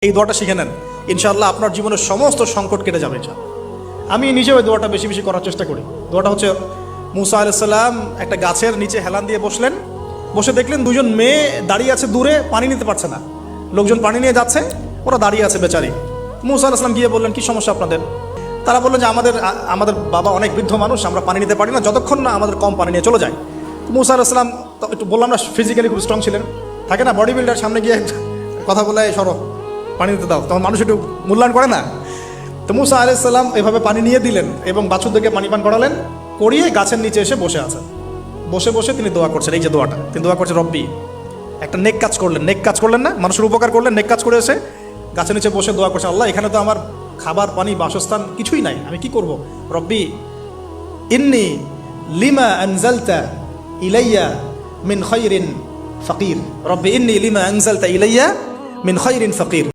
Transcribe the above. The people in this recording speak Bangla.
এই দোয়াটা শিখে নেন, ইনশাআল্লাহ আপনার জীবনের সমস্ত সংকট কেটে যাবে। আমি নিজেও ওই দোয়াটা বেশি বেশি করার চেষ্টা করি। দোয়াটা হচ্ছে, মুসা আলাইহিস সালাম একটা গাছের নিচে হেলান দিয়ে বসলেন, বসে দেখলেন দুজন মেয়ে দাঁড়িয়ে আছে দূরে, পানি নিতে পারছে না, লোকজন পানি নিয়ে যাচ্ছে, ওরা দাঁড়িয়ে আছে বেচারি। মুসা আলাইহিস সালাম গিয়ে বললেন, কি সমস্যা আপনাদের? তারা বললেন যে আমাদের বাবা অনেক বৃদ্ধ মানুষ, আমরা পানি নিতে পারি না যতক্ষণ না আমাদের কম পানি নিয়ে চলে যায়। মুসা আলাইহিস সালাম একটু বললাম না, ফিজিক্যালি খুব স্ট্রং ছিলেন, থাকে না বডি বিল্ডার, সামনে গিয়ে কথা বলে সরো পানি দিতে দাও, তখন মানুষ একটু মূল্যায়ন করে না। তো মুসা আলাইহিস সালাম এভাবে পানি নিয়ে দিলেন এবং বাছুরদেরকে পানি পান করালেন, করিয়ে গাছের নিচে এসে বসে আছেন। বসে বসে তিনি দোয়া করছেন, এই যে দোয়াটা তিনি দোয়া করছেন, রব্বি, একটা নেক কাজ করলেন, নেক কাজ করলেন না, মানুষের উপকার করলেন, নেক কাজ করে এসে গাছের নিচে বসে দোয়া করছেন, আল্লাহ এখানে তো আমার খাবার পানি বাসস্থান কিছুই নাই, আমি কি করব? রব্বি ইন্নি লিমা আনজালতা ইলাইয়া মিন খায়রিন ফাকির, রব্বি ইন্নি লিমা আনজালতা ইলাইয়া মিন খায়রিন ফাকির।